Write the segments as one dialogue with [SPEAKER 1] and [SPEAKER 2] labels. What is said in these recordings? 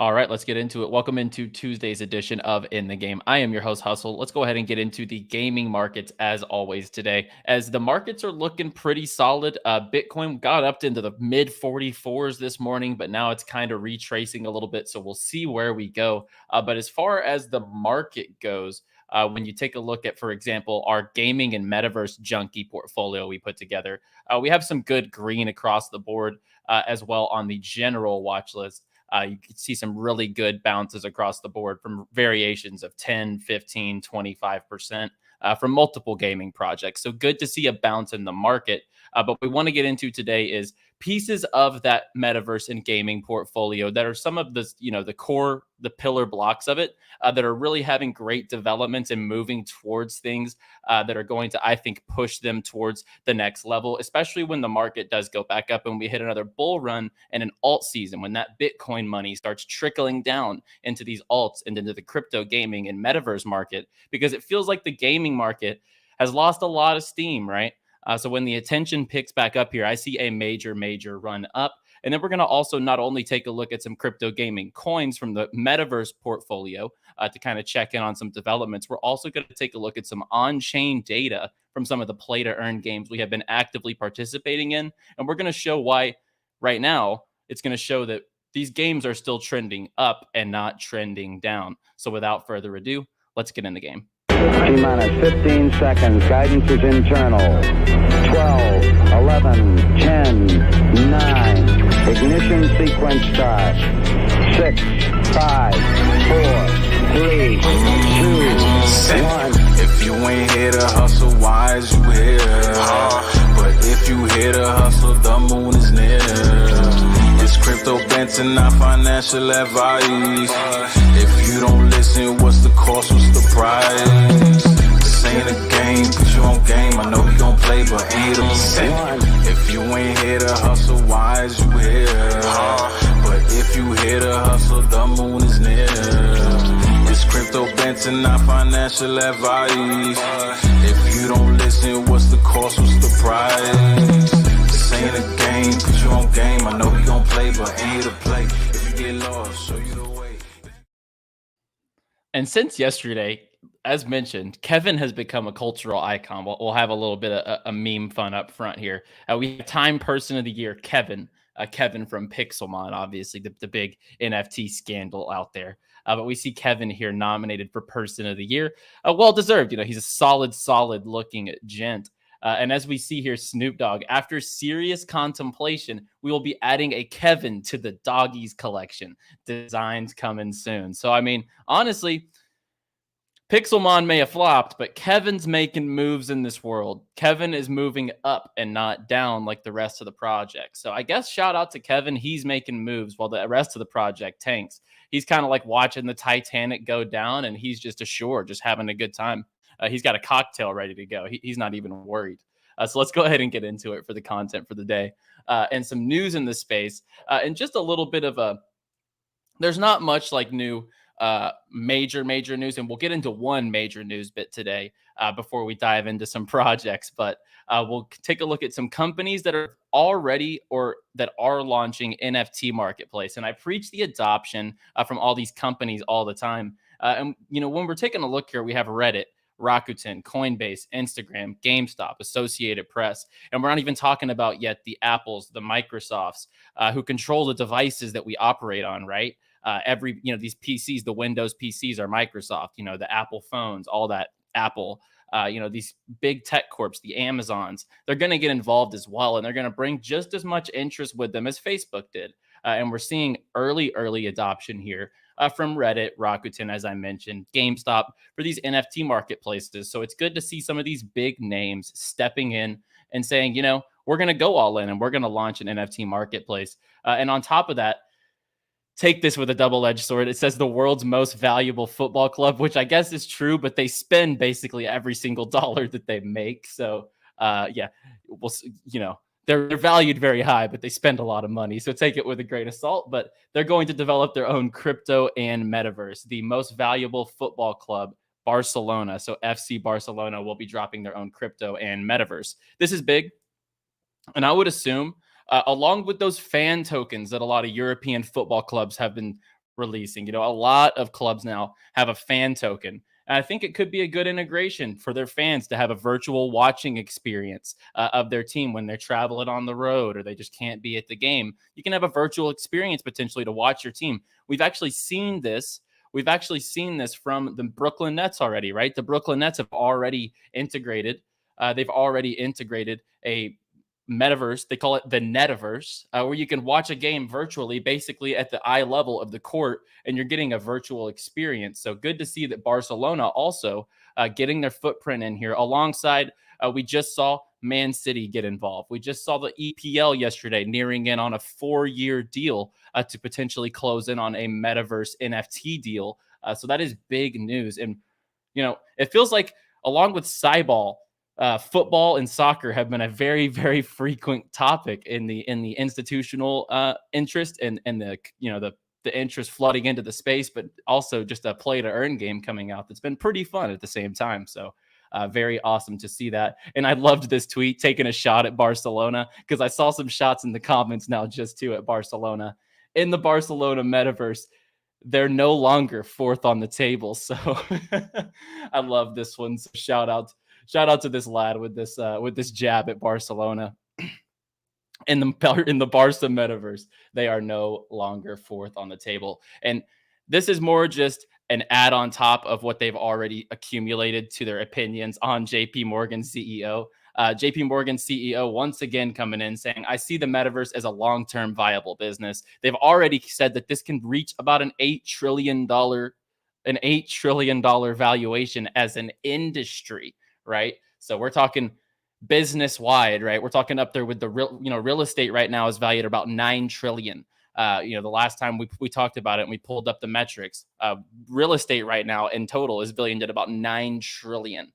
[SPEAKER 1] All right, let's get into it. Welcome into Tuesday's edition of In the Game. I am your host, Hustle. Let's go ahead and get into the gaming markets as always today. As the markets are looking pretty solid, Bitcoin got up into the mid 44s this morning, but now it's kind of retracing a little bit. So we'll see where we go. But as far as the market goes, when you take a look at, for example, our gaming and metaverse junkie portfolio we put together, we have some good green across the board as well on the general watch list. You can see some really good bounces across the board from variations of 10, 15, 25% from multiple gaming projects. So good to see a bounce in the market. But what we want to get into today is pieces of that metaverse and gaming portfolio that are some of the, the core, the pillar blocks of it that are really having great developments and moving towards things that are going to, I think, push them towards the next level, especially when the market does go back up and we hit another bull run and an alt season, when that Bitcoin money starts trickling down into these alts and into the crypto gaming and metaverse market, because it feels like the gaming market has lost a lot of steam, right? So when the attention picks back up here, I see a major run up. And then we're going to also not only take a look at some crypto gaming coins from the metaverse portfolio to kind of check in on some developments. We're also going to take a look at some on-chain data from some of the play to earn games we have been actively participating in. And we're going to show why right now it's going to show that these games are still trending up and not trending down. So without further ado, let's get in the game.
[SPEAKER 2] T-minus 15 seconds. Guidance is internal. 12, 11, 10, 9. Ignition sequence start. 6, 5, 4, 3, 2, 1.
[SPEAKER 3] If you ain't here to hustle, why is you here? But if you here to hustle, the moon is near. It's crypto Banter, not financial advice. If you don't listen, what's the cost, what's the price? This ain't a game, put you on game. I know you gon' play, but ain't a percent. If you ain't here to hustle, why is you here? But if you here to hustle, the moon is near. It's crypto Banter, not financial advice. If you don't listen, what's the cost, what's the price? This ain't a game, put you on game. I know you gon' play, but ain't a play. If you get lost, show you the way.
[SPEAKER 1] And since yesterday, as mentioned, Kevin has become a cultural icon. We'll have a little bit of a meme fun up front here. We have Time Person of the Year, Kevin. Kevin from Pixelmon, obviously the big NFT scandal out there. But we see Kevin here nominated for Person of the Year. Well deserved. He's a solid looking gent. And as we see here, Snoop Dogg, after serious contemplation, we will be adding a Kevin to the Doggies collection. Designs coming soon. So, I mean, honestly, Pixelmon may have flopped, but Kevin's making moves in this world. Kevin is moving up and not down like the rest of the project. So I guess shout out to Kevin. He's making moves while the rest of the project tanks. He's kind of like watching the Titanic go down, and he's just ashore, just having a good time. He's got a cocktail ready to go. He's not even worried. So let's go ahead and get into it for the content for the day. And some news in the space. And just a little bit of there's not much like new major news, and we'll get into one major news bit today before we dive into some projects. But we'll take a look at some companies that are already or that are launching NFT marketplace. And I preach the adoption from all these companies all the time. And when we're taking a look here, we have Reddit, Rakuten, Coinbase, Instagram, GameStop, Associated Press. And we're not even talking about yet the Apples, the Microsofts, who control the devices that we operate on, right? These PCs, the Windows PCs are Microsoft, the Apple phones, all that Apple, these big tech corps, the Amazons, they're going to get involved as well. And they're going to bring just as much interest with them as Facebook did. And we're seeing early adoption here from Reddit, Rakuten, as I mentioned, GameStop for these NFT marketplaces. So it's good to see some of these big names stepping in and saying, we're going to go all in and we're going to launch an NFT marketplace. And on top of that, take this with a double-edged sword. It says the world's most valuable football club, which I guess is true, but they spend basically every single dollar that they make. So they're valued very high, but they spend a lot of money. So take it with a grain of salt. But they're going to develop their own crypto and metaverse. The most valuable football club, Barcelona. So FC Barcelona will be dropping their own crypto and metaverse. This is big. And I would assume, along with those fan tokens that a lot of European football clubs have been releasing. You know, a lot of clubs now have a fan token. And I think it could be a good integration for their fans to have a virtual watching experience of their team when they're traveling on the road or they just can't be at the game. You can have a virtual experience potentially to watch your team. We've actually seen this. We've actually seen this from the Brooklyn Nets already, right? The Brooklyn Nets have already integrated. They've already integrated a metaverse. They call it the Netaverse, where you can watch a game virtually, basically at the eye level of the court, and you're getting a virtual experience. So good to see that Barcelona also getting their footprint in here. Alongside, we just saw Man City get involved. We just saw the EPL yesterday nearing in on a 4-year deal to potentially close in on a metaverse NFT deal. So that is big news. And, you know, it feels like along with CyBall, football and soccer have been a very, very frequent topic in the institutional interest and the, you know, the interest flooding into the space, but also just a play to earn game coming out that's been pretty fun at the same time. So very awesome to see that. And I loved this tweet taking a shot at Barcelona because I saw some shots in the comments now just too at Barcelona. In the Barcelona metaverse, they're no longer fourth on the table. So I love this one. So shout out to this lad with this jab at Barcelona. In the Barca metaverse, they are no longer fourth on the table. And this is more just an add on top of what they've already accumulated to their opinions on JP Morgan CEO. JP Morgan CEO once again coming in saying, I see the metaverse as a long-term viable business. They've already said that this can reach about an $8 trillion valuation as an industry, right? So we're talking business wide, right? We're talking up there with the real estate right now is valued at about 9 trillion. The last time we talked about it and we pulled up the metrics, real estate right now in total is valued at about 9 trillion.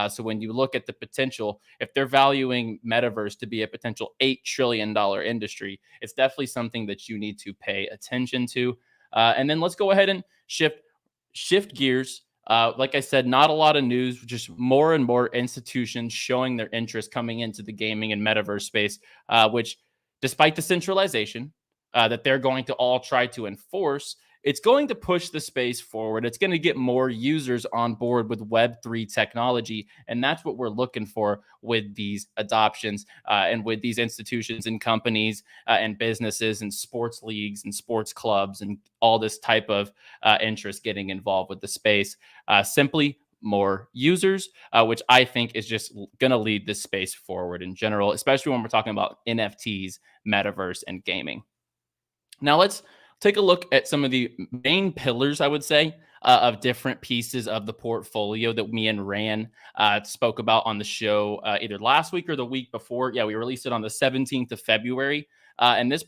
[SPEAKER 1] So when you look at the potential, if they're valuing metaverse to be a potential $8 trillion industry, it's definitely something that you need to pay attention to. And then let's go ahead and shift gears. Like I said, not a lot of news, just more and more institutions showing their interest coming into the gaming and metaverse space, which despite the centralization that they're going to all try to enforce, it's going to push the space forward. It's going to get more users on board with Web3 technology. And that's what we're looking for with these adoptions and with these institutions and companies and businesses and sports leagues and sports clubs and all this type of interest getting involved with the space. Simply more users, which I think is just going to lead this space forward in general, especially when we're talking about NFTs, metaverse, and gaming. Now let's take a look at some of the main pillars, I would say, of different pieces of the portfolio that me and Ran spoke about on the show either last week or the week before. Yeah, we released it on the 17th of February. And this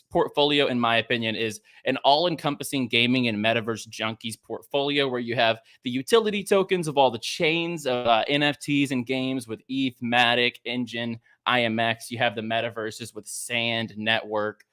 [SPEAKER 1] portfolio, in my opinion, is an all-encompassing gaming and metaverse junkies portfolio where you have the utility tokens of all the chains of NFTs and games with ETH, Matic, Engine, IMX. You have the metaverses with Sand, Network.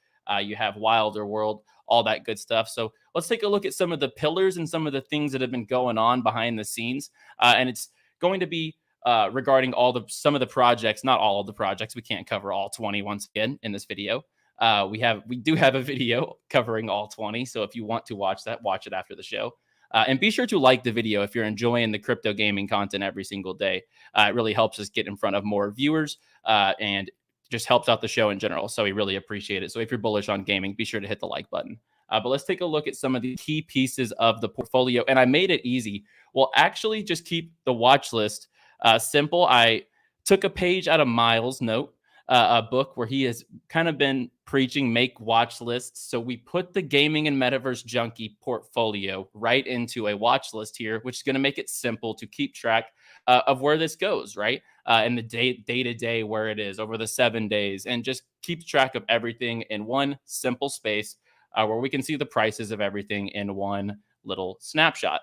[SPEAKER 1] You have Wilder World, all that good stuff. So let's take a look at some of the pillars and some of the things that have been going on behind the scenes. And it's going to be regarding some of the projects, not all of the projects. We can't cover all 20 once again in this video. We do have a video covering all 20. So if you want to watch that, watch it after the show. And be sure to like the video if you're enjoying the crypto gaming content every single day. It really helps us get in front of more viewers and just helps out the show in general. So we really appreciate it. So if you're bullish on gaming, be sure to hit the like button. But let's take a look at some of the key pieces of the portfolio. And I made it easy. We'll actually just keep the watch list simple. I took a page out of Miles' note, a book where he has kind of been preaching make watch lists. So we put the gaming and metaverse junkie portfolio right into a watch list here, which is going to make it simple to keep track of where this goes, right? And the day-to-day where it is over the 7 days, and just keeps track of everything in one simple space where we can see the prices of everything in one little snapshot.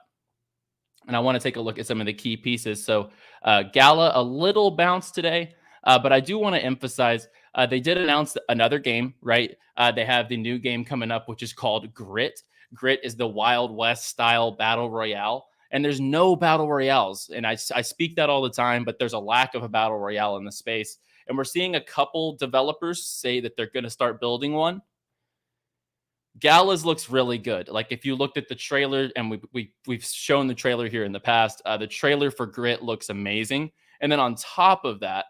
[SPEAKER 1] And I want to take a look at some of the key pieces. So Gala, a little bounce today, but I do want to emphasize they did announce another game, right? They have the new game coming up, which is called Grit. Grit is the Wild West style battle royale. And there's no battle royales. And I speak that all the time, but there's a lack of a battle royale in the space. And we're seeing a couple developers say that they're going to start building one. Gala's looks really good. Like if you looked at the trailer, and we've shown the trailer here in the past, the trailer for Grit looks amazing. And then on top of that,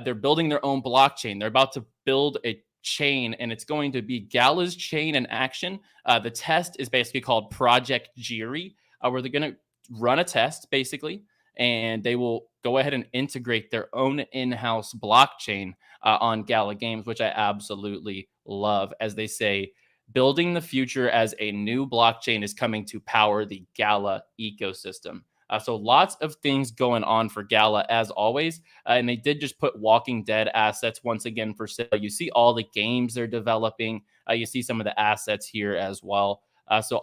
[SPEAKER 1] they're building their own blockchain. They're about to build a chain, and it's going to be Gala's chain in action. The test is basically called Project GYRI, where they're going to run a test basically, and they will go ahead and integrate their own in-house blockchain on Gala Games, which I absolutely love. As they say, building the future as a new blockchain is coming to power the Gala ecosystem. So lots of things going on for Gala as always. And they did just put Walking Dead assets once again for sale. You see all the games they're developing. You see some of the assets here as well. So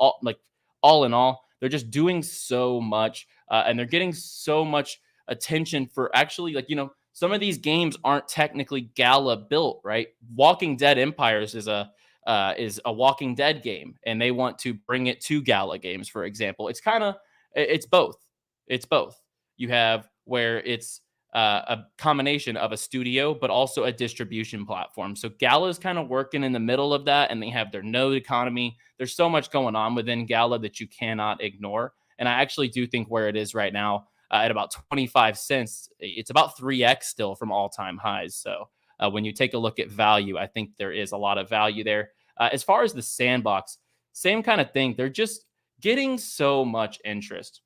[SPEAKER 1] all in all, they're just doing so much, and they're getting so much attention for actually, like, you know, some of these games aren't technically Gala built, right? Walking Dead Empires is a Walking Dead game, and they want to bring it to Gala Games, for example. It's both. It's both. You have where it's a combination of a studio, but also a distribution platform. So Gala is kind of working in the middle of that, and they have their node economy. There's so much going on within Gala that you cannot ignore. And I actually do think where it is right now, at about 25 cents, it's about 3x still from all-time highs. So when you take a look at value, I think there is a lot of value there. As far as the Sandbox, same kind of thing. They're just getting so much interest.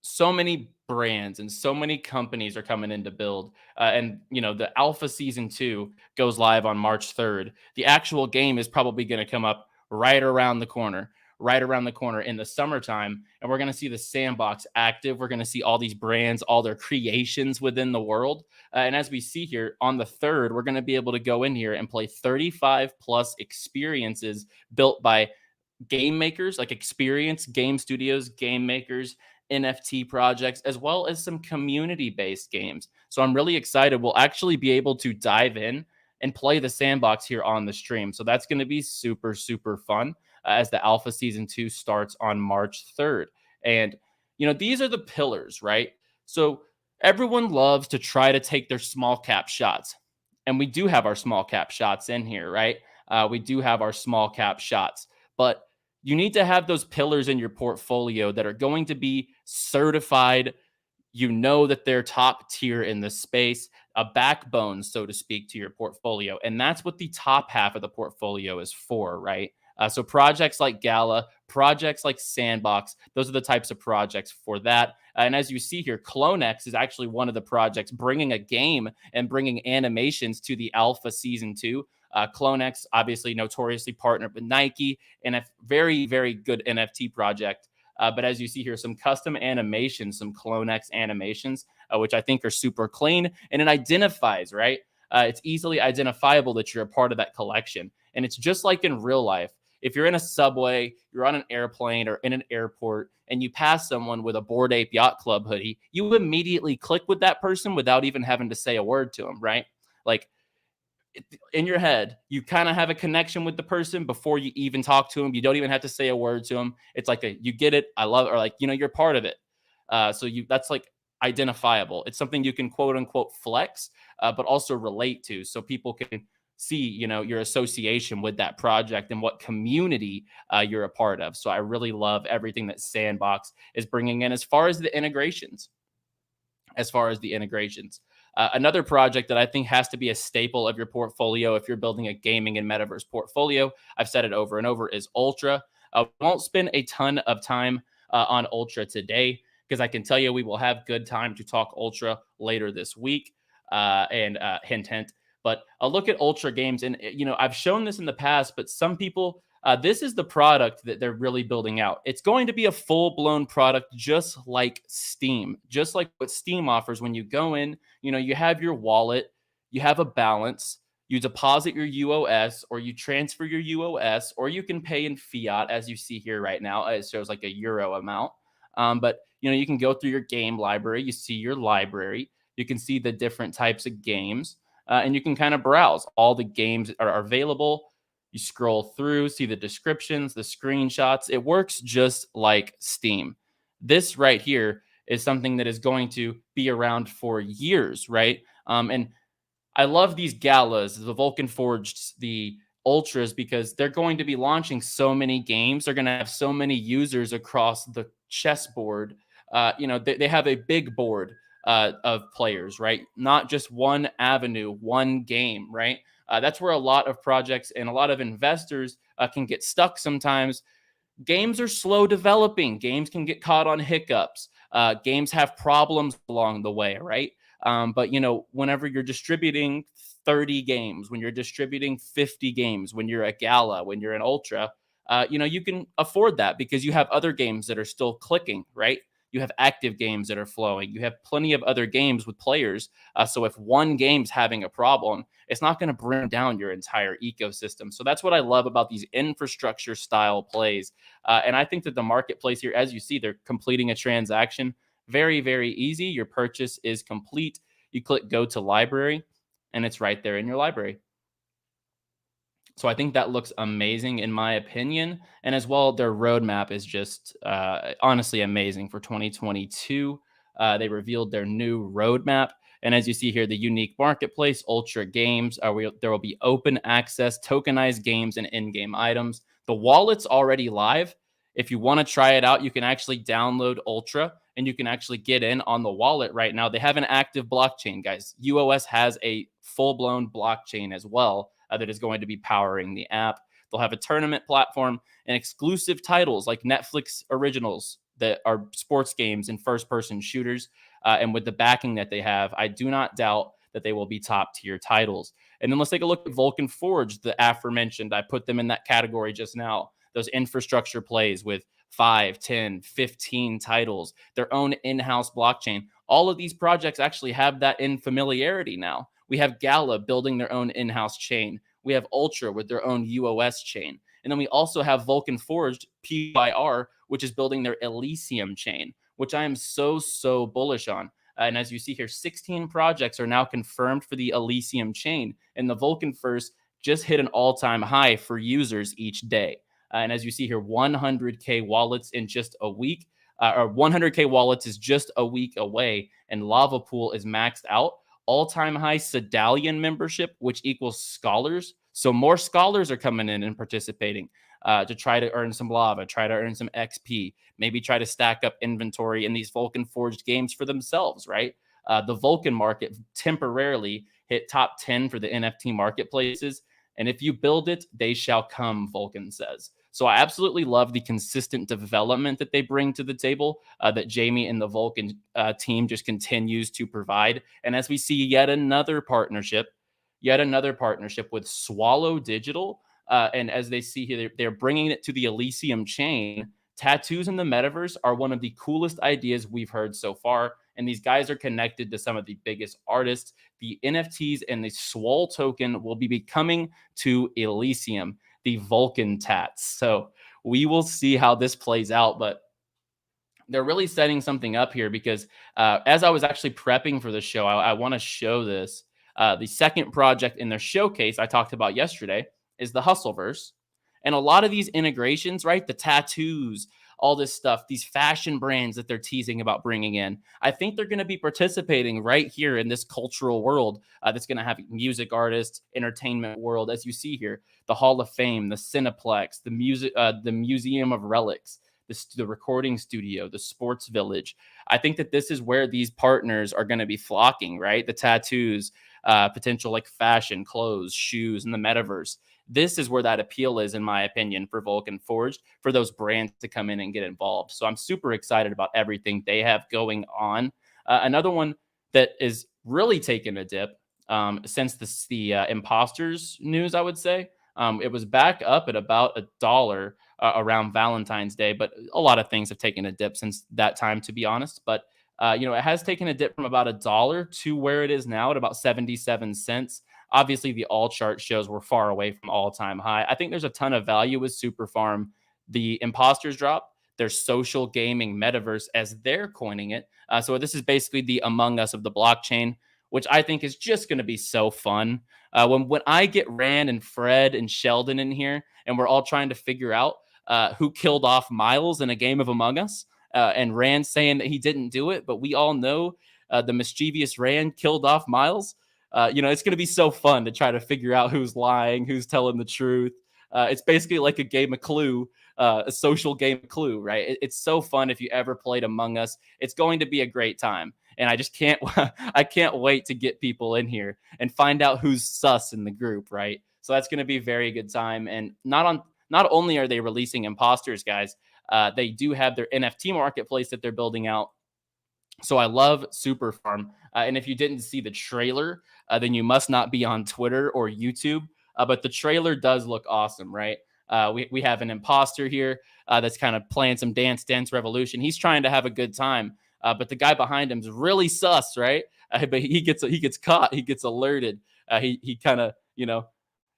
[SPEAKER 1] So many brands and so many companies are coming in to build. And, you know, the alpha season 2 goes live on March 3rd. The actual game is probably going to come up right around the corner in the summertime. And we're going to see the Sandbox active. We're going to see all these brands, all their creations within the world. And as we see here on the 3rd, we're going to be able to go in here and play 35 plus experiences built by game makers, like Experience Game Studios, game makers, NFT projects, as well as some community-based games. So I'm really excited. We'll actually be able to dive in and play the Sandbox here on the stream. So that's going to be super, super fun as the alpha season 2 starts on March 3rd. And, you know, these are the pillars, right? So everyone loves to try to take their small cap shots. And we do have our small cap shots in here, right? We do have our small cap shots. But you need to have those pillars in your portfolio that are going to be certified. You know that they're top tier in the space, a backbone, so to speak, to your portfolio. And that's what the top half of the portfolio is for, right? So projects like Gala, projects like Sandbox, those are the types of projects for that. And as you see here, CloneX is actually one of the projects bringing a game and bringing animations to the alpha season 2. CloneX, obviously notoriously partnered with Nike, and a very, very good NFT project. But as you see here, some custom animations, some CloneX animations, which I think are super clean, and it identifies, right? It's easily identifiable that you're a part of that collection. And it's just like in real life. If you're in a subway, you're on an airplane or in an airport, and you pass someone with a Bored Ape Yacht Club hoodie, you immediately click with that person without even having to say a word to them, right? Like, in your head, you kind of have a connection with the person before you even talk to them. You don't even have to say a word to them. It's like you get it, I love it, or like, you know, you're part of it. So that's like identifiable. It's something you can quote unquote flex, but also relate to, so people can see, you know, your association with that project and what community you're a part of. So I really love everything that Sandbox is bringing in as far as the integrations. Another project that I think has to be a staple of your portfolio if you're building a gaming and metaverse portfolio, I've said it over and over, is Ultra. We won't spend a ton of time on Ultra today, because I can tell you we will have good time to talk Ultra later this week. Hint. But I'll look at Ultra games, and, you know, I've shown this in the past, but some people, this is the product that they're really building out. It's going to be a full-blown product, just like Steam, just like what Steam offers. When you go in, you know, you have your wallet, you have a balance, you deposit your UOS, or you transfer your UOS, or you can pay in fiat, as you see here right now. It shows like a euro amount. But, you know, you can go through your game library. You see your library. You can see the different types of games, and you can kind of browse. All the games are available. You scroll through, see the descriptions, the screenshots. It works just like Steam. This right here is something that is going to be around for years, right? And I love these galas, the Vulcan Forged, the ultras because they're going to be launching so many games. They're going to have so many users across the chessboard. They have a big board of players, right? Not just one avenue, one game, right? That's where a lot of projects and a lot of investors can get stuck sometimes. Games are slow developing. Games can get caught on hiccups. Games have problems along the way, right? But whenever you're distributing 30 games, when you're distributing 50 games, when you're a Gala, when you're an Ultra, you can afford that because you have other games that are still clicking, right? You have active games that are flowing. You have plenty of other games with players. So if one game's having a problem, it's not going to bring down your entire ecosystem. So that's what I love about these infrastructure style plays. And I think that the marketplace here, as you see, they're completing a transaction. Very, very easy. Your purchase is complete. You click go to library, and it's right there in your library. So I think that looks amazing in my opinion. And as well, their roadmap is just honestly amazing for 2022. They revealed their new roadmap. And as you see here, the unique marketplace, Ultra Games, there will be open access, tokenized games, and in-game items. The wallet's already live. If you want to try it out, you can actually download Ultra and you can actually get in on the wallet right now. They have an active blockchain, guys. UOS has a full-blown blockchain as well that is going to be powering the app. They'll have a tournament platform and exclusive titles like Netflix originals that are sports games and first-person shooters. And with the backing that they have, I do not doubt that they will be top-tier titles. And then let's take a look at Vulcan Forge, the aforementioned. I put them in that category just now. Those infrastructure plays with 5, 10, 15 titles, their own in-house blockchain. All of these projects actually have that in familiarity now. We have Gala building their own in-house chain. We have Ultra with their own UOS chain. And then we also have Vulcan Forged, PYR, which is building their Elysium chain, which I am so bullish on. And as you see here, 16 projects are now confirmed for the Elysium chain. And the Vulcan First just hit an all-time high for users each day. And as you see here, 100K wallets in just a week. Or 100K wallets is just a week away. And Lava Pool is maxed out. All-time high Sedalian membership, which equals scholars. So more scholars are coming in and participating to try to earn some lava, try to earn some XP, maybe try to stack up inventory in these Vulcan Forged games for themselves, right? The Vulcan market temporarily hit top 10 for the NFT marketplaces. And if you build it, they shall come, Vulcan says. So I absolutely love the consistent development that they bring to the table, that Jamie and the Vulcan team just continues to provide. And as we see yet another partnership with Swallow Digital. And as they see here, they're bringing it to the Elysium chain. Tattoos in the metaverse are one of the coolest ideas we've heard so far. And these guys are connected to some of the biggest artists. The NFTs and the Swole token will be coming to Elysium, the Vulcan tats. So we will see how this plays out. But they're really setting something up here because as I was actually prepping for the show, I want to show this. The second project in their showcase I talked about yesterday is the HuslVerse. And a lot of these integrations, right, the tattoos, all this stuff, these fashion brands that they're teasing about bringing in, I think they're going to be participating right here in this cultural world that's going to have music artists, entertainment world, as you see here, the Hall of Fame, the Cineplex, the music, the Museum of Relics, the recording studio, the sports village. I think that this is where these partners are going to be flocking, right? The tattoos, potential like fashion, clothes, shoes, and the metaverse. This is where that appeal is, in my opinion, for Vulcan Forged, for those brands to come in and get involved. So I'm super excited about everything they have going on. Another one that is really taking a dip since the Impostors news, I would say. It was back up at about $1 around Valentine's Day, but a lot of things have taken a dip since that time, to be honest. But it has taken a dip from about $1 to where it is now at about 77 cents. Obviously, the all chart shows we're far away from all-time high. I think there's a ton of value with Superfarm. The Impostors drop, their social gaming metaverse, as they're coining it. So this is basically the Among Us of the blockchain, which I think is just going to be so fun. When I get Rand and Fred and Sheldon in here, and we're all trying to figure out who killed off Miles in a game of Among Us, and Rand saying that he didn't do it, but we all know the mischievous Rand killed off Miles. It's going to be so fun to try to figure out who's lying, who's telling the truth. It's basically like a game of Clue, a social game of Clue, right? It's so fun if you ever played Among Us. It's going to be a great time. And I just can't, I can't wait to get people in here and find out who's sus in the group, right? So that's going to be a very good time. And not only are they releasing Impostors, guys, they do have their NFT marketplace that they're building out. So I love Superfarm. And if you didn't see the trailer, then you must not be on Twitter or YouTube. But the trailer does look awesome, right? We have an imposter here that's kind of playing some Dance Revolution. He's trying to have a good time. But the guy behind him is really sus, right? But he gets caught. He gets alerted. He kind of,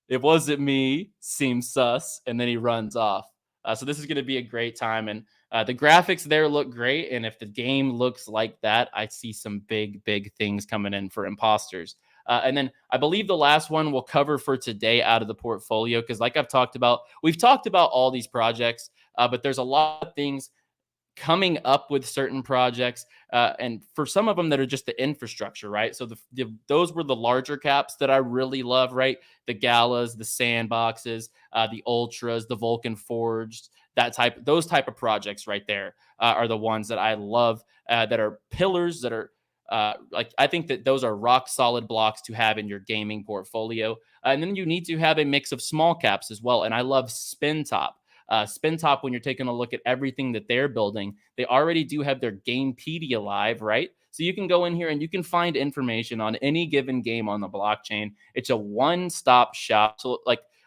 [SPEAKER 1] it wasn't me, seems sus. And then he runs off. So this is going to be a great time. And the graphics there look great. And if the game looks like that, I see some big things coming in for Impostors. And then I believe the last one we'll cover for today out of the portfolio, because like we've talked about all these projects, but there's a lot of things coming up with certain projects, and for some of them that are just the infrastructure, right? So those were the larger caps that I really love, right? The Galas, the Sandboxes, the Ultras, the Vulcan Forged, those type of projects right there are the ones that I love, that are pillars, that are I think that those are rock solid blocks to have in your gaming portfolio. And then you need to have a mix of small caps as well. And I love Spintop. Spintop, when you're taking a look at everything that they're building, they already do have their Gamepedia live, right? So you can go in here and you can find information on any given game on the blockchain. It's a one-stop shop. So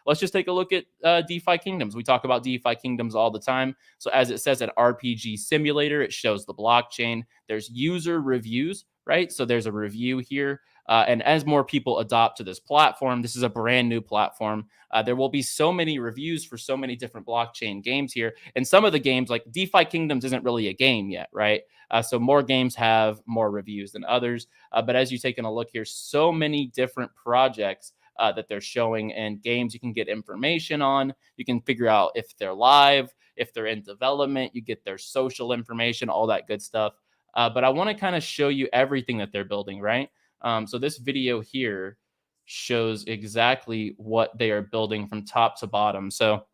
[SPEAKER 1] let's just take a look at DeFi Kingdoms. We talk about DeFi Kingdoms all the time. So as it says, an RPG simulator, it shows the blockchain. There's user reviews, right? So there's a review here. And as more people adopt to this platform, this is a brand new platform. There will be so many reviews for so many different blockchain games here. And some of the games, like DeFi Kingdoms, isn't really a game yet, right? So more games have more reviews than others. But as you're taking a look here, so many different projects that they're showing, and games you can get information on. You can figure out if they're live, if they're in development. You get their social information, all that good stuff. But I want to kind of show you everything that they're building, right? So this video here shows exactly what they are building from top to bottom. So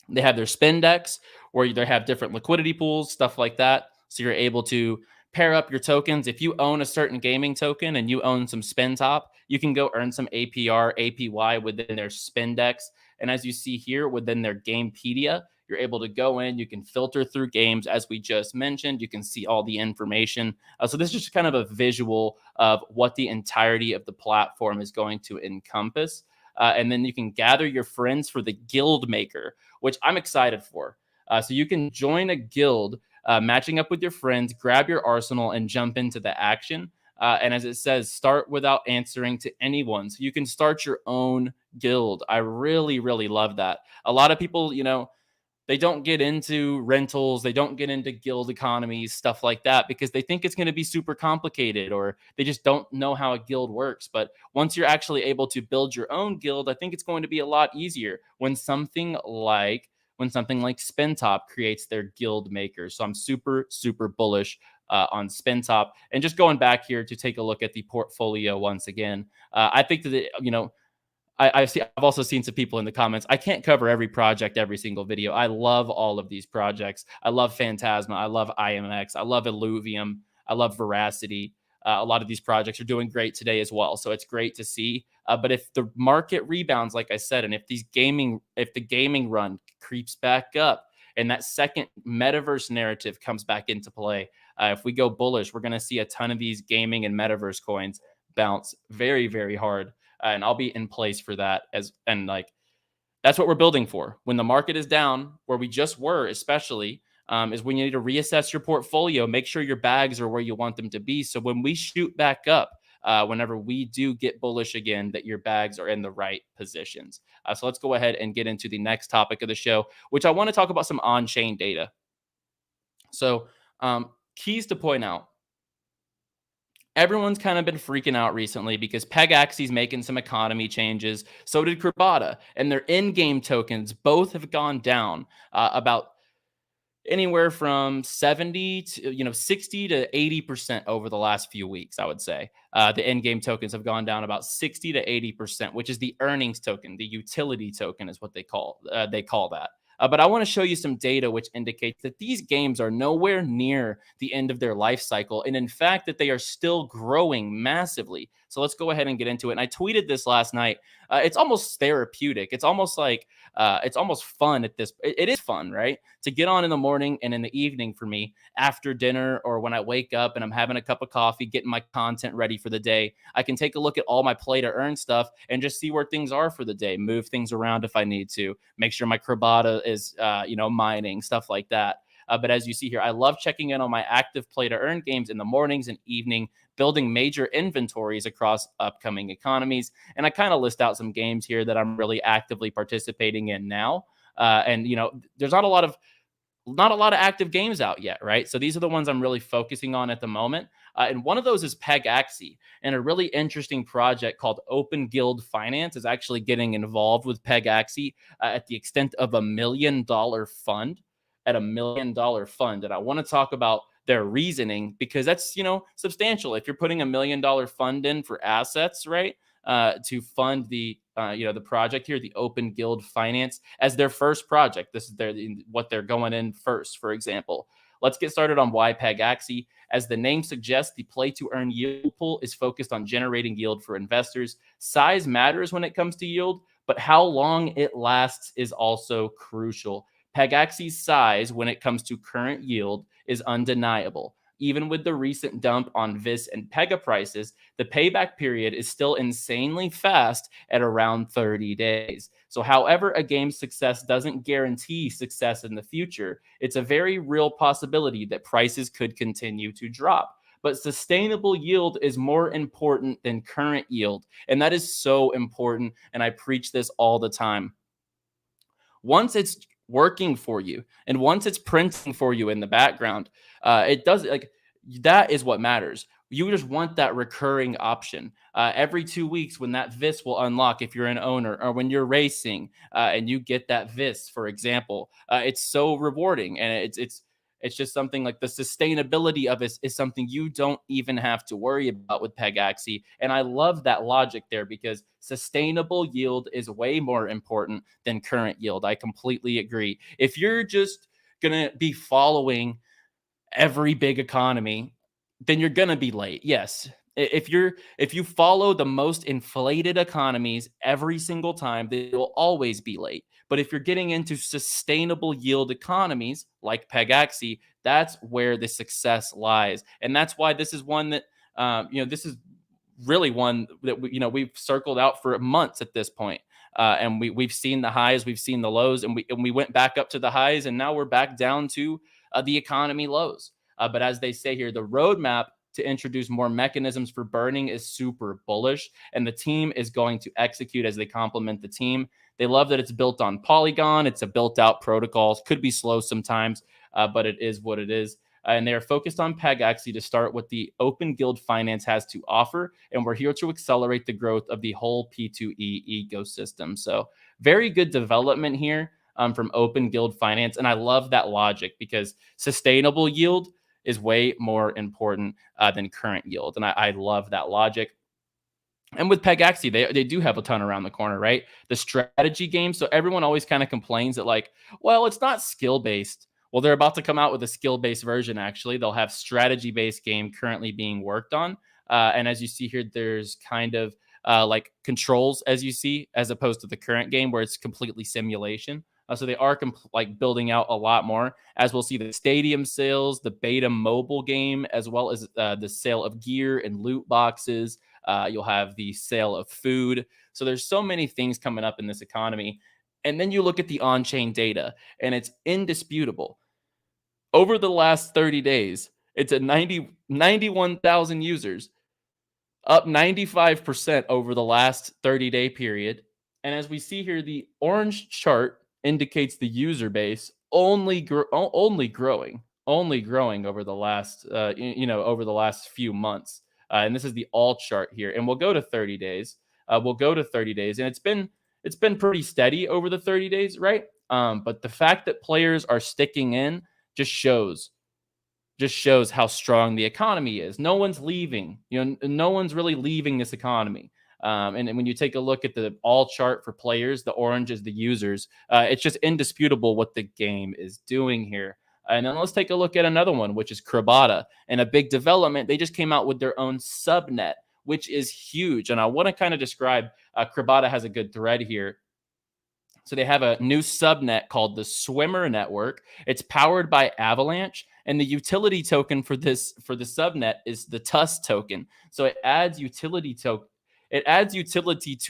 [SPEAKER 1] they have their spin decks where they have different liquidity pools, stuff like that. So you're able to pair up your tokens. If you own a certain gaming token and you own some Spintop, you can go earn some APR, APY within their spin decks. And as you see here within their Gamepedia, you're able to go in, you can filter through games, as we just mentioned, you can see all the information. So this is just kind of a visual of what the entirety of the platform is going to encompass. And then you can gather your friends for the guild maker, which I'm excited for. So you can join a guild, matching up with your friends, grab your arsenal and jump into the action. And as it says, start without answering to anyone. So you can start your own guild. I really love that. A lot of people, they don't get into rentals. They don't get into guild economies, stuff like that, because they think it's going to be super complicated, or they just don't know how a guild works. But once you're actually able to build your own guild, I think it's going to be a lot easier when something like Spintop creates their guild maker. So I'm super bullish on Spintop. And just going back here to take a look at the portfolio once again, I think that, I've also seen some people in the comments, I can't cover every project, every single video. I love all of these projects. I love Phantasma. I love IMX. I love Illuvium. I love Veracity. A lot of these projects are doing great today as well. So it's great to see. But if the market rebounds, like I said, and if the gaming run creeps back up and that second metaverse narrative comes back into play, if we go bullish, we're going to see a ton of these gaming and metaverse coins bounce very hard. And I'll be in place for that. That's what we're building for. When the market is down, where we just were, especially, is when you need to reassess your portfolio, make sure your bags are where you want them to be. So when we shoot back up, whenever we do get bullish again, that your bags are in the right positions. So let's go ahead and get into the next topic of the show, which I want to talk about some on-chain data. So keys to point out. Everyone's kind of been freaking out recently because Pegaxy's making some economy changes. So did Crabada, and their in-game tokens both have gone down about anywhere from 70 to 60 to 80% over the last few weeks. I would say the in-game tokens have gone down about 60 to 80%, which is the earnings token. The utility token is what they call that. But I want to show you some data which indicates that these games are nowhere near the end of their life cycle, and in fact that they are still growing massively. So let's go ahead and get into it. And I tweeted this last night. It's almost therapeutic. It's almost like it's almost fun at this. It is fun, right? To get on in the morning and in the evening for me after dinner, or when I wake up and I'm having a cup of coffee, getting my content ready for the day. I can take a look at all my play to earn stuff and just see where things are for the day, move things around if I need to, make sure my Crabada is, mining, stuff like that. But as you see here, I love checking in on my active play to earn games in the mornings and evening, building major inventories across upcoming economies. And I kind of list out some games here that I'm really actively participating in now. And there's not a lot of active games out yet, right? So these are the ones I'm really focusing on at the moment. And one of those is Pegaxy, and a really interesting project called Open Guild Finance is actually getting involved with Pegaxy at the extent of $1 million fund. At $1 million fund. And I want to talk about their reasoning, because that's, substantial. If you're putting $1 million fund in for assets, right, to fund the project here, the Open Guild Finance, as their first project. This is what they're going in first, for example. Let's get started on why Pegaxy. As the name suggests, the play to earn yield pool is focused on generating yield for investors. Size matters when it comes to yield, but how long it lasts is also crucial. Pegaxy's size when it comes to current yield is undeniable. Even with the recent dump on VIS and Pega prices, the payback period is still insanely fast at around 30 days. So however a game's success doesn't guarantee success in the future, it's a very real possibility that prices could continue to drop. But sustainable yield is more important than current yield. And that is so important. And I preach this all the time. Once it's working for you and once it's printing for you in the background, it does, like, that is what matters. You just want that recurring option every 2 weeks when that VIS will unlock if you're an owner, or when you're racing and you get that VIS, for example. It's so rewarding, and it's just something like the sustainability of it is something you don't even have to worry about with Pegaxy. And I love that logic there, because sustainable yield is way more important than current yield. I completely agree. If you're just going to be following every big economy, then you're going to be late. Yes. If you follow the most inflated economies every single time, they will always be late. But if you're getting into sustainable yield economies like Pegaxy, that's where the success lies. And that's why this is one that, this is really one that we've circled out for months at this point. And we've seen the highs, we've seen the lows, and we went back up to the highs, and now we're back down to the economy lows. But as they say here, the roadmap to introduce more mechanisms for burning is super bullish, and the team is going to execute as they complement the team. They love that it's built on Polygon. It's a built-out protocol. Could be slow sometimes, but it is what it is. And they are focused on Pegaxy to start what the Open Guild Finance has to offer, and we're here to accelerate the growth of the whole P2E ecosystem. So very good development here from Open Guild Finance, and I love that logic, because sustainable yield is way more important than current yield. And I love that logic. And with Pegaxy, they do have a ton around the corner, right? The strategy game. So everyone always kind of complains that, like, well, it's not skill-based. Well, they're about to come out with a skill-based version, actually. They'll have strategy-based game currently being worked on. And as you see here, there's kind of like controls, as you see, as opposed to the current game where it's completely simulation. So they are building out a lot more, as we'll see the stadium sales, the beta mobile game, as well as the sale of gear and loot boxes. You'll have the sale of food. So there's so many things coming up in this economy. And then you look at the on-chain data, and it's indisputable. Over the last 30 days, it's at 91,000 users, up 95% over the last 30-day period. And as we see here, the orange chart indicates the user base only growing over the last over the last few months. And this is the all chart here, and we'll go to 30 days. And it's been pretty steady over the 30 days, right? But the fact that players are sticking in, just shows how strong the economy is. No one's leaving. No one's really leaving this economy. And when you take a look at the all chart for players, the orange is the users. It's just indisputable what the game is doing here. And then let's take a look at another one, which is Crabada. And a big development, they just came out with their own subnet, which is huge. And I want to kind of describe, Crabada has a good thread here. So they have a new subnet called the Swimmer Network. It's powered by Avalanche, and the utility token for the subnet is the TUS token. So it adds utility to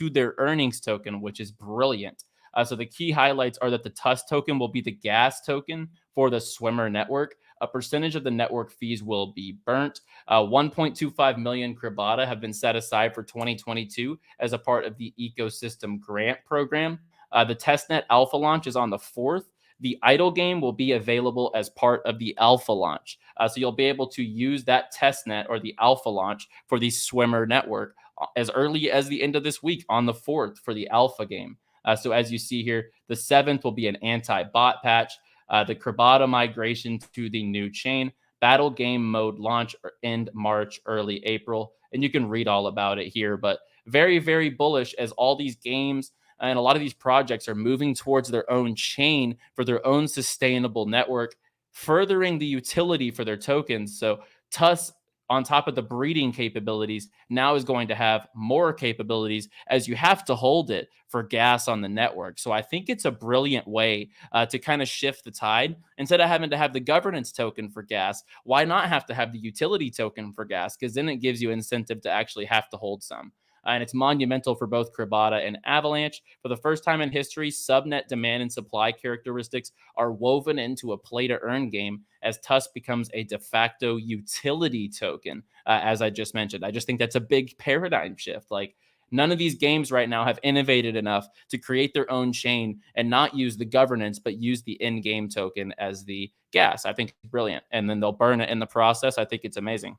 [SPEAKER 1] their earnings token, which is brilliant. So the key highlights are that the TUS token will be the gas token for the Swimmer Network. A percentage of the network fees will be burnt. 1.25 million Crabada have been set aside for 2022 as a part of the ecosystem grant program. The testnet alpha launch is on the 4th. The idle game will be available as part of the alpha launch. So you'll be able to use that testnet or the alpha launch for the Swimmer Network as early as the end of this week on the 4th for the alpha game. So as you see here, the 7th will be an anti-bot patch, the Crabada migration to the new chain, battle game mode launch end March, early April. And you can read all about it here, but very, very bullish as all these games and a lot of these projects are moving towards their own chain for their own sustainable network, furthering the utility for their tokens. So TUS, on top of the breeding capabilities, now is going to have more capabilities as you have to hold it for gas on the network. So I think it's a brilliant way to kind of shift the tide. Instead of having to have the governance token for gas, why not have to have the utility token for gas? Because then it gives you incentive to actually have to hold some. And it's monumental for both Crabada and Avalanche. For the first time in history, subnet demand and supply characteristics are woven into a play-to-earn game as TUS becomes a de facto utility token, as I just mentioned. I just think that's a big paradigm shift. Like, none of these games right now have innovated enough to create their own chain and not use the governance, but use the in-game token as the gas. I think it's brilliant. And then they'll burn it in the process. I think it's amazing.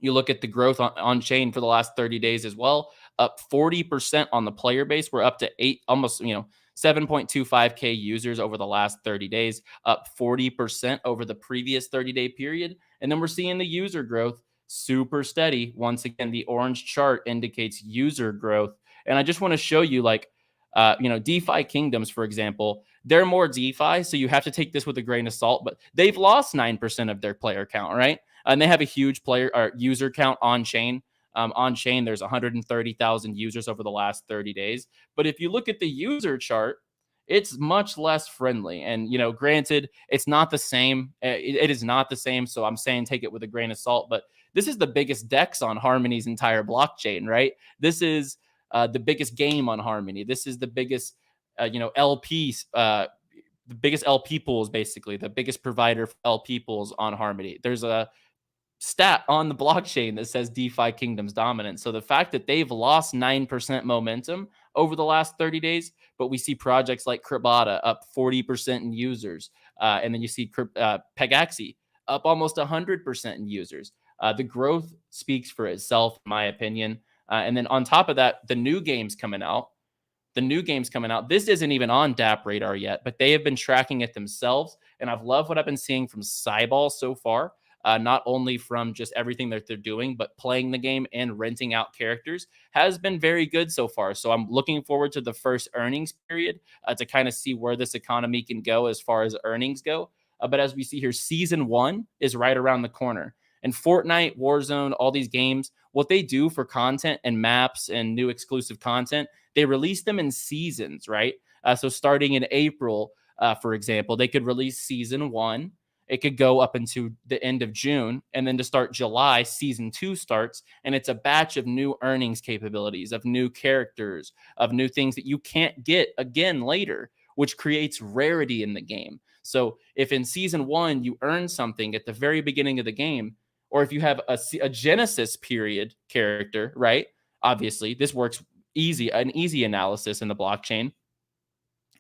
[SPEAKER 1] You look at the growth on chain for the last 30 days as well, up 40% on the player base. We're up to almost 7.25K users over the last 30 days, up 40% over the previous 30-day period. And then we're seeing the user growth super steady. Once again, the orange chart indicates user growth. And I just want to show you, DeFi Kingdoms, for example, they're more DeFi, so you have to take this with a grain of salt, but they've lost 9% of their player count, right? And they have a huge user count on chain. On chain, there's 130,000 users over the last 30 days. But if you look at the user chart, it's much less friendly. And, granted, it's not the same. It is not the same. So I'm saying take it with a grain of salt. But this is the biggest DEX on Harmony's entire blockchain, right? This is the biggest game on Harmony. This is the biggest, LPs, the biggest LP pools, basically, the biggest provider for LP pools on Harmony. There's a stat on the blockchain that says DeFi Kingdoms dominant. So the fact that they've lost 9% momentum over the last 30 days, but we see projects like Crabada up 40% in users. And then you see Pegaxy up almost 100% in users. The growth speaks for itself, in my opinion. And then on top of that, the new games coming out. This isn't even on DApp radar yet, but they have been tracking it themselves. And I've loved what I've been seeing from CyBall so far. Not only from just everything that they're doing, but playing the game and renting out characters has been very good so far. So I'm looking forward to the first earnings period to kind of see where this economy can go as far as earnings go. But as we see here, season 1 is right around the corner. And Fortnite, Warzone, all these games, what they do for content and maps and new exclusive content, they release them in seasons, right? So starting in April, for example, they could release season 1. It could go up into the end of June, and then to start July, season 2 starts, and it's a batch of new earnings capabilities, of new characters, of new things that you can't get again later, which creates rarity in the game. So if in season 1 you earn something at the very beginning of the game, or if you have a Genesis period character, right? Obviously, this works an easy analysis in the blockchain.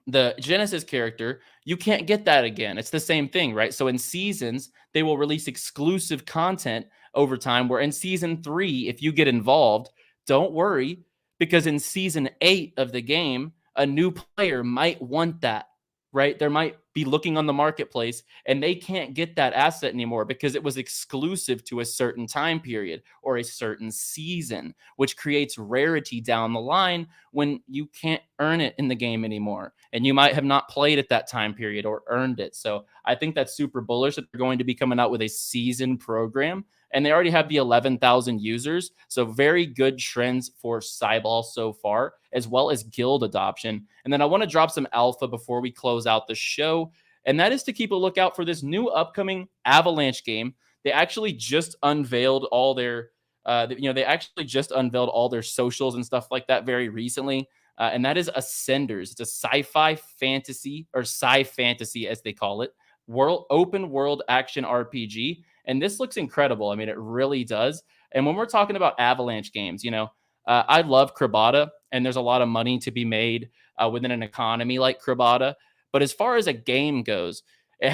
[SPEAKER 1] The Genesis character, you can't get that again. It's the same thing, right? So in seasons, they will release exclusive content over time, where in season 3, if you get involved, don't worry, because in season 8 of the game, a new player might want that, right? There might be looking on the marketplace and they can't get that asset anymore because it was exclusive to a certain time period or a certain season, which creates rarity down the line when you can't earn it in the game anymore. And you might have not played at that time period or earned it. So I think that's super bullish that they're going to be coming out with a season program. And they already have the 11,000 users. So very good trends for CyBall so far, as well as guild adoption. And then I want to drop some alpha before we close out the show. And that is to keep a lookout for this new upcoming Avalanche game. They actually just unveiled all their, they actually just unveiled all their socials and stuff like that very recently. And that is Ascenders. It's a sci-fi fantasy, or sci-fantasy as they call it, open world action RPG. And this looks incredible. I mean, it really does. And when we're talking about Avalanche games, I love Crabada, and there's a lot of money to be made within an economy like Crabada. But as far as a game goes,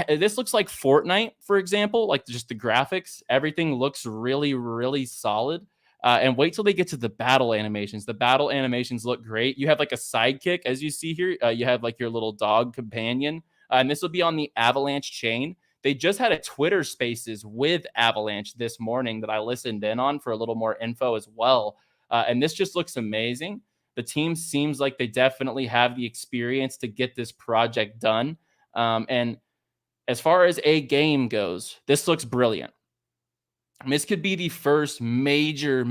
[SPEAKER 1] this looks like Fortnite, for example, like just the graphics. Everything looks really, really solid. And wait till they get to the battle animations. The battle animations look great. You have like a sidekick, as you see here. You have like your little dog companion. And this will be on the Avalanche chain. They just had a Twitter Spaces with Avalanche this morning that I listened in on for a little more info as well. And this just looks amazing. The team seems like they definitely have the experience to get this project done. And as far as a game goes, this looks brilliant. This could be the first major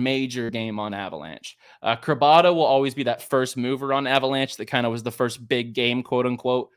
[SPEAKER 1] game on Avalanche. Crabada will always be that first mover on Avalanche that kind of was the first big game, quote unquote.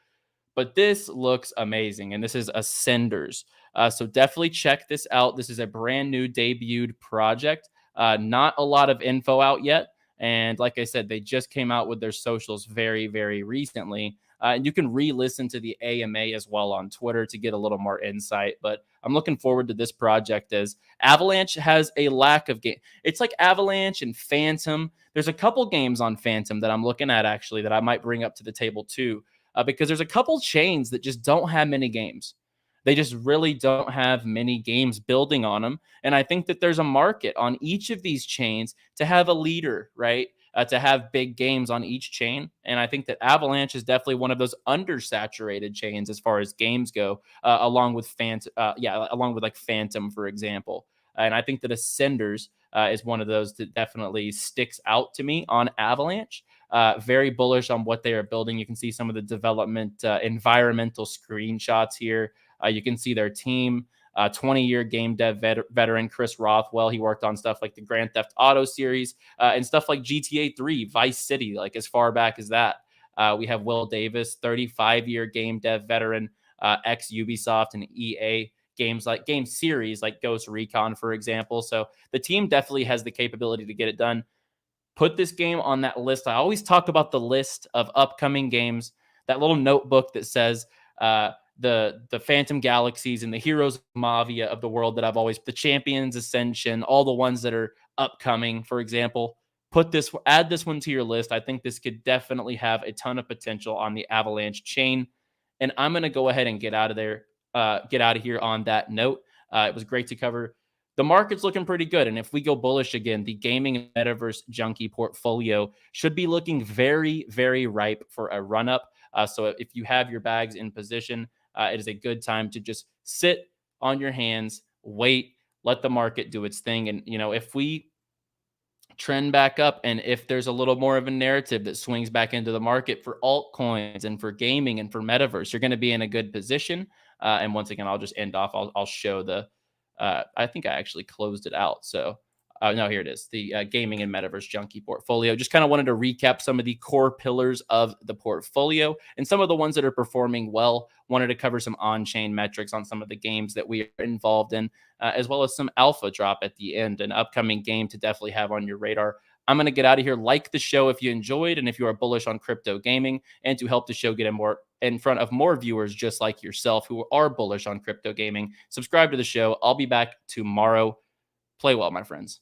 [SPEAKER 1] But this looks amazing, and this is Ascenders. So definitely check this out. This is a brand new debuted project. Not a lot of info out yet. And like I said, they just came out with their socials very, very recently. And you can re-listen to the AMA as well on Twitter to get a little more insight. But I'm looking forward to this project, as Avalanche has a lack of game. It's like Avalanche and Fantom. There's a couple games on Fantom that I'm looking at, actually, that I might bring up to the table too. Because there's a couple chains that just don't have many games. They just really don't have many games building on them. And I think that there's a market on each of these chains to have a leader, right? To have big games on each chain. And I think that Avalanche is definitely one of those undersaturated chains as far as games go, along with like Fantom, for example. And I think that Ascenders is one of those that definitely sticks out to me on Avalanche. Very bullish on what they are building. You can see some of the development environmental screenshots here. You can see their team, 20-year game dev veteran Chris Rothwell. He worked on stuff like the Grand Theft Auto series and stuff like GTA 3, Vice City, like as far back as that. We have Will Davis, 35-year game dev veteran, ex-Ubisoft and EA game series like Ghost Recon, for example. So the team definitely has the capability to get it done. Put this game on that list. I always talk about the list of upcoming games, that little notebook that says the Phantom Galaxies and the Heroes of Mavia of the world that I've always, the Champions Ascension, all the ones that are upcoming, for example. Add this one to your list. I think this could definitely have a ton of potential on the Avalanche chain. And I'm going to go ahead and get out of here on that note. It was great to cover. The market's looking pretty good. And if we go bullish again, the gaming and metaverse junkie portfolio should be looking very, very ripe for a run up. So if you have your bags in position, it is a good time to just sit on your hands, wait, let the market do its thing. And, if we trend back up, and if there's a little more of a narrative that swings back into the market for altcoins and for gaming and for metaverse, you're going to be in a good position. And once again, I'll just end off. I'll show the, I think I actually closed it out. So no, here it is. The gaming and metaverse junkie portfolio. Just kind of wanted to recap some of the core pillars of the portfolio and some of the ones that are performing well. Wanted to cover some on-chain metrics on some of the games that we are involved in, as well as some alpha drop at the end, an upcoming game to definitely have on your radar. I'm going to get out of here. Like the show if you enjoyed, and if you are bullish on crypto gaming, and to help the show get in front of more viewers just like yourself who are bullish on crypto gaming, subscribe to the show. I'll be back tomorrow. Play well, my friends.